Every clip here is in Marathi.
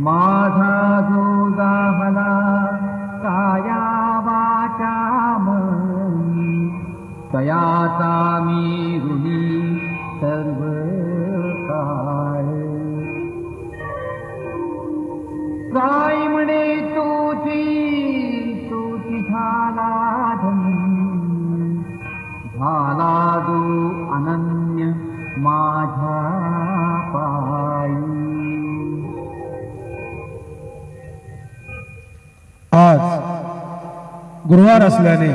माझा जो दाहला काया वाचा मनी तयाचा मी ऋणी सर्व काळ काय म्हणे तोची झाला धनी झाला जो अनन्य माझ्या पायी। आज गुरुवार असल्याने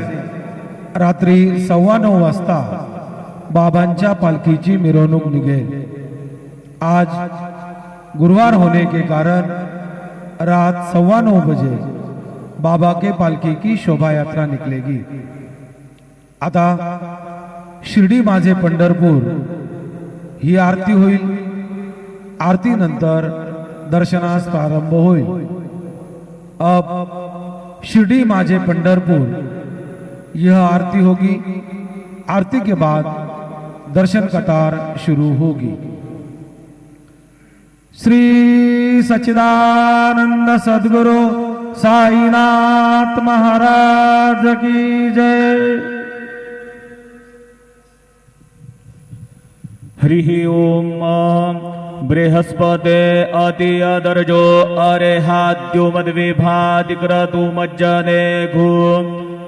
रात्री 9:15 वाजता बाबांच्या पालखीची मिरवणूक निघेल। आज गुरुवार होने के कारण रात 9:15 बजे बाबा के पालकी की शोभा यात्रा निकलेगी। आता शिर्डी माझे पंढरपूर ही आरती होईल। आरती नंतर दर्शनास प्रारंभ होईल। अब शिर्डी माझे पंढरपुर यह आरती होगी। आरती के बाद दर्शन कतार शुरू होगी। श्री सच्चिदानंद सद्गुरु साईनाथ महाराज की जय। हरि ओम। बृहस्पते अतियदर्जो अरेहाद्यो मद्विभातिक्रतु मज्जने घू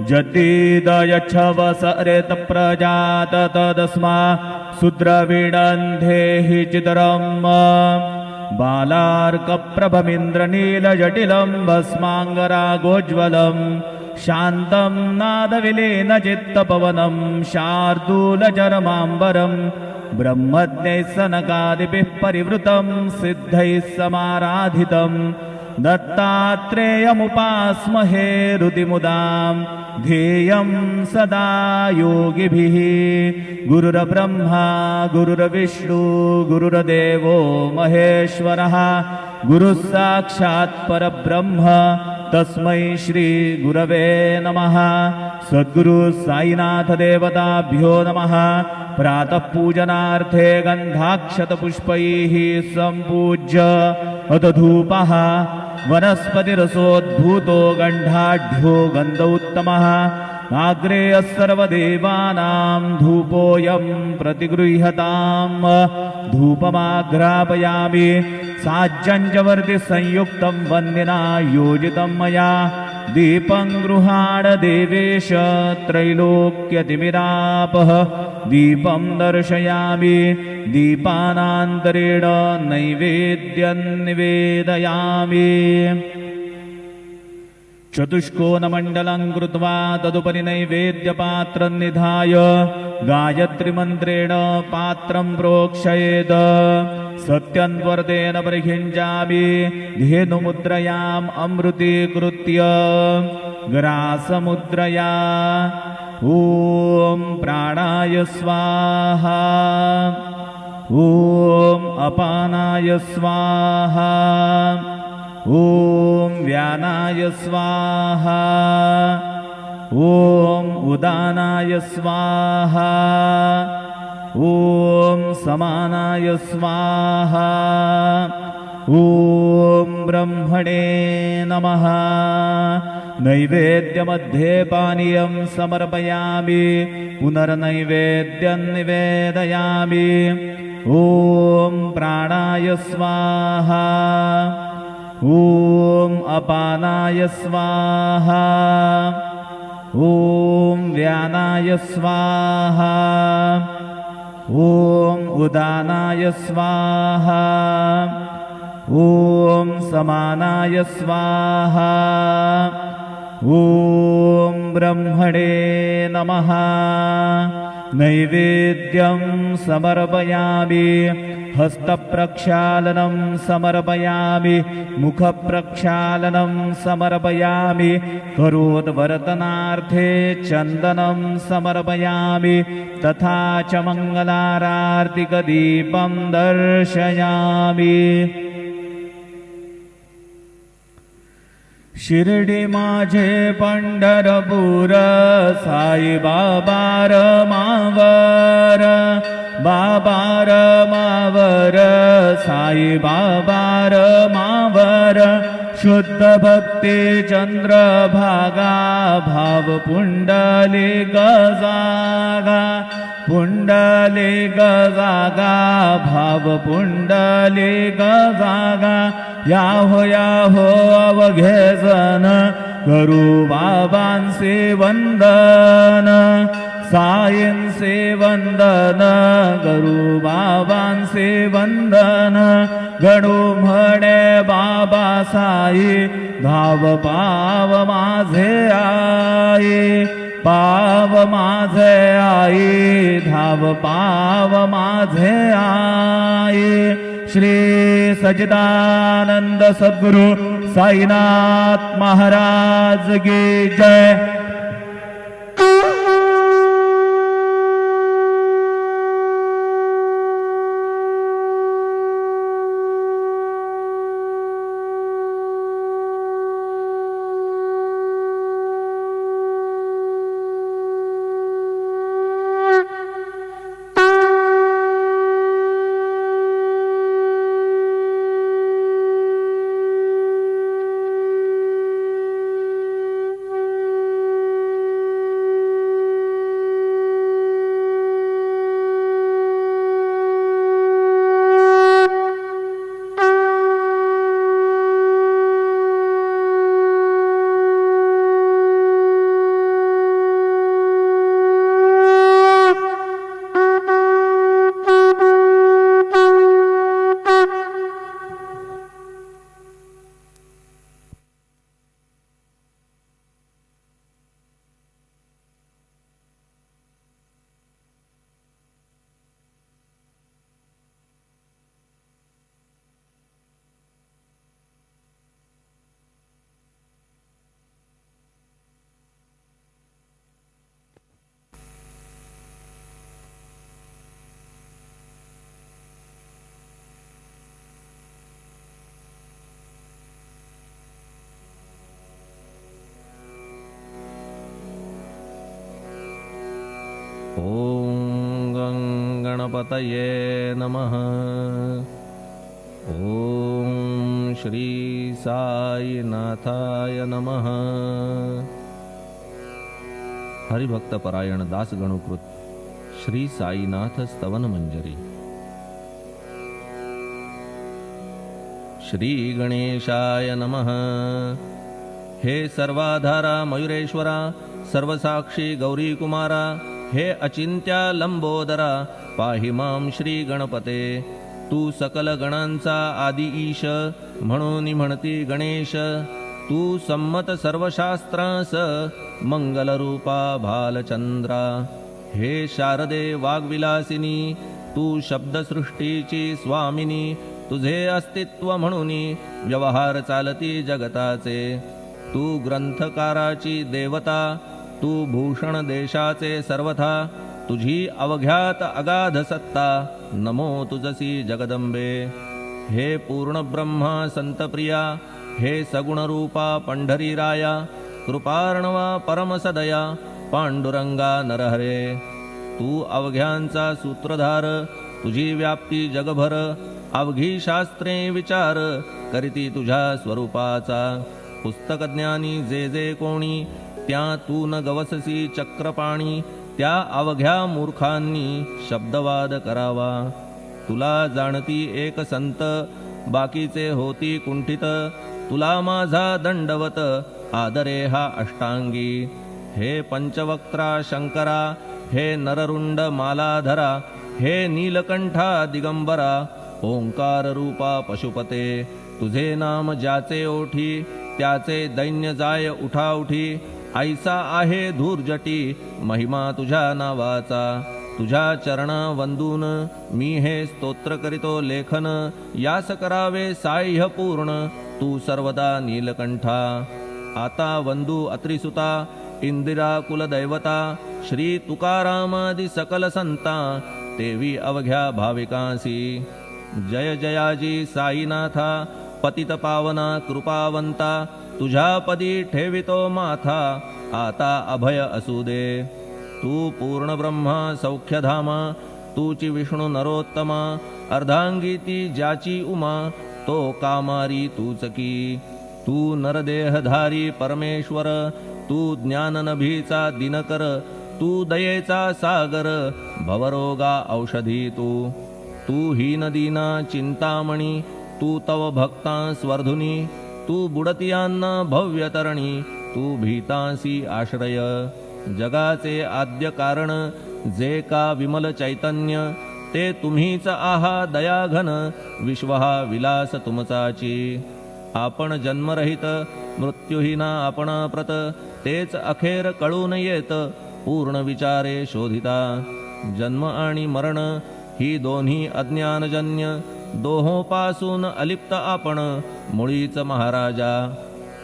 जतिदयच्छवसरेत प्रजात तदस्मा शूद्रविडन्धे हि चितरम् बालार्कप्रभमिन्द्रनीलजटिलं भस्माङ्गरागोज्ज्वलं शान्तं नादविलीन चित्तपवनं शार्दूलचरमाम्बरं ब्रह्मज्ञैः सनकादिभिः परिवृतं सिद्धैः समाराधितं दत्तात्रेयमुपास्महे हृदिमुदां ध्येयं सदा योगिभिः। गुरुर्ब्रह्मा गुरुर्विष्णु गुरुर्देवो महेश्वरः गुरुः साक्षात् परब्रह्म तस्मै श्री गुरवे नमः। सद्गुरु साईनाथ देवताभ्यो नमः। प्रातः पूजनार्थे गन्धाक्षतपुष्पैः सम्पूज्य अथ धूपः वनस्पतिरसोद्भूतो गन्धाढ्यो गन्ध उत्तमः आग्रे सर्वदेवानां धूपोऽयं प्रतिगृह्यताम्। धूपमाघ्रापयामि साज्जञ्जवर्ति संयुक्तं वन्दिना योजितं मया दीपं गृहाण देवेश त्रैलोक्यतिमिरापः दीपं दर्शयामि दीपानान्तरेण नैवेद्यं निवेदयामि। चतुष्कोणमण्डलं कृत्वा तदुपरि नैवेद्यपात्रं निधाय गायत्रीमन्त्रेण पात्रं प्रोक्षयेत्। सत्यन्वर्तेन परिहिञ्जामि धेनुमुद्रयाम् अमृतीकृत्य ग्रासमुद्रया ॐ प्राणाय स्वाहा ॐ अपानाय स्वाहा ॐ व्यानाय स्वाहा ॐ उदानाय स्वाहा ॐ समानाय स्वाहा ॐ ब्रह्मणे नमः। नैवेद्यमध्ये पानीयं समर्पयामि पुनर्नैवेद्यं निवेदयामि। ॐ प्राणाय स्वाहा ॐ अपानाय स्वाहा ॐ व्यानाय स्वाहा ॐ उदानाय स्वाहा ॐ समानाय स्वाहा ॐ ब्रह्मणे नमः। नैवेद्यं समर्पयामि हस्तप्रक्षालनं समर्पयामि मुखप्रक्षालनं समर्पयामि करोद्वर्तनार्थे चन्दनं समर्पयामि तथा च मङ्गलारार्तिकदीपं दर्शयामि। शिर्डी माझे पंढरपूर साई बाबा रमावर बाबा रमावर साई बाबा रमावर शुद्ध भक्ती चंद्रभागा भाव पुंडली गजागा पुंडली गजागा भाव पुंडली गजागा याहो अवघे जन करू बाबांचे वंदन सायंचे वंदन करू बाबांचे वंदन गणू म्हणे बाबा साई धाव पाव माझे आई पाव माझे आई धाव पाव माझे आई श्री सच्चिदानंद सद्गुरु साईनाथ महाराज की जय। ॐ गणपतये नमः। ॐ श्री साईनाथाय नमः। हरिभक्तपरायण दासगणुकृत श्री साईनाथ स्तवन मंजरी। श्री गणेशाय नमः। हे सर्वाधारा मयुरेश्वरा सर्वसाक्षी गौरी कुमारा हे अचिंत्या लंबोदरा पाहि मां श्री गणपते। तू सकल गणांचा आदि ईश म्हणून म्हणती गणेश। तू संमत सर्वशास्त्रांस मंगलरूपा भालचंद्रा। हे शारदे वाग्विलासिनी तू शब्दसृष्टीची स्वामिनी। तुझे अस्तित्व म्हणून व्यवहार चालती जगताचे। तू ग्रंथकाराची देवता तू भूषण देशाचे सर्वथा। तुझी अवघ्यात अगाध सत्ता नमो तुझसी जगदंबे। हे पूर्ण ब्रह्मा संतप्रिया हे सगुण रूपा पंढरीराया। कृपार्णवा परमसदया पांडुरंगा नरहरे। तू अवघ्यांचा सूत्रधार तुझी व्याप्ती जगभर। अवघी शास्त्रे विचार करीती तुझ्या स्वरूपाचा। पुस्तकज्ञानी जे जे कोणी त्या तू न गवससी चक्रपाणी। त्या अवघ्या मूर्खांनी शब्दवाद करावा। तुला जाणती एक संत बाकीचे होती कुंठित। तुला माझा दंडवत आदरे हा अष्टांगी। हे पंचवक्त्रा शंकरा हे नररुंड मालाधरा। हे नीलकंठा दिगंबरा ओंकार रूपा पशुपते। तुझे नाम ज्याचे ओठी त्याचे दैन्य जाय उठाउठी। ऐसा आहे धूर्जटी महिमा तुझ्या नावाचा। तुझ्या चरणा वंदून मी हे स्तोत्र करीतो लेखन। यास करावे साह्य पूर्ण तू सर्वदा नीलकंठा। आता वंदू अत्रिसुता इंदिरा कुलदैवता। श्री तुकारामादि सकल संता तेवी अवघ्या भाविकांसी। जय जयाजी साईनाथा पतित पावना कृपावंता। तुझ्या पदी ठेवितो माथा आता अभय असू दे। तू पूर्ण ब्रह्मा सौख्यधामा तूची विष्णू नरोत्तमा। अर्धांगी ती ज्याची उमा तो कामारी तूच की. तू नरदेहधारी परमेश्वर, तू ज्ञाननभीचा दिनकर, तू दयेचा सागर, भवरोगा औषधी तू. तू हीनदीना चिंतामणी, तू तव भक्तां स्वर्धुनी, तू बुडतियांना भव्यतरणी, तू भीतांसी आश्रय. जगाचे आद्य कारण जे का विमल चैतन्य, ते तुम्हीच आहा दयाघन, विश्व हा विलास तुमचाची. आपण जन्मरहित मृत्युहीना आपण प्रत, तेच अखेर कळून येत पूर्ण विचारे शोधिता. जन्म आणि मरण ही दोन्ही अज्ञानजन्य, दोहोपासून अलिप्त आपण मुळीच महाराजा.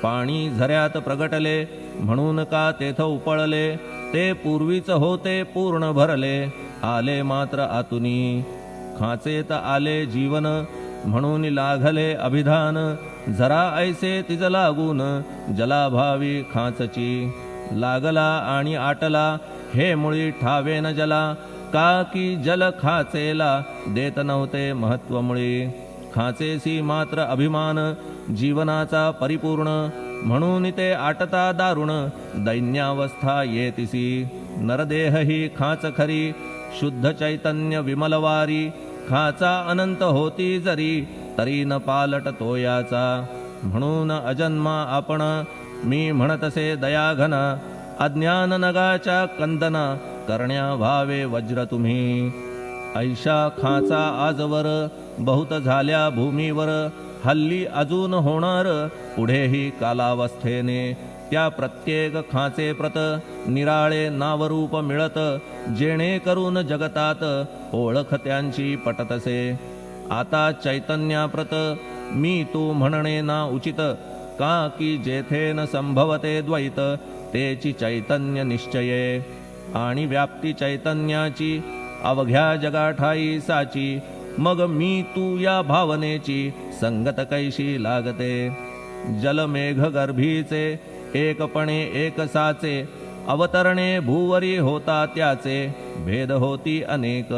पाणी झऱ्यात प्रगटले म्हणून का तेथ उपळले, ते पूर्वीच होते पूर्ण भरले, आले मात्र आतुनी. खाचेत आले जीवन म्हणून लागले अभिधान, जरा ऐसे तिज लागून जलाभावी खाचची. लागला आणि आटला हे मुळी ठावे न जला, का की जल खाचेला देत नव्हते महत्व मुळी. खाचेसी मात्र अभिमान जीवनाचा परिपूर्ण, म्हणून ते आटता दारुण दैन्यावस्था येतिसी. नरदेह ही खाच खरी, शुद्ध चैतन्य विमलवारी, खाचा अनंत होती जरी, तरी न पालट तो याचा. म्हणून अजन्मा आपण मी म्हणतसे दयाघन, अज्ञान नगाच्या कंदना करण्या व्हावे वज्र तुम्ही. ऐशा खाचा आजवर बहुत झाल्या भूमीवर, हल्ली अजून होणार पुढेही कालावस्थेने. त्या प्रत्येक खाचे प्रत निराळे नावरूप मिळत, जेणेकरून जगतात ओळख त्यांची पटतसे. आता चैतन्याप्रत मी तू म्हणणे ना उचित, का की जेथे न संभवते द्वैत, तेची चैतन्य निश्चये. आणि व्याप्ती चैतन्याची अवघ्या जगाठाई साची, मग मी तू या भावनेची संगत कैशी लागते. जलमेघ गर्भीचे एकपणे एक साचे, अवतरणे भूवरी होता त्याचे, भेद होती अनेक.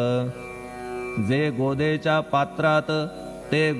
जे गोदेच्या पात्रात ते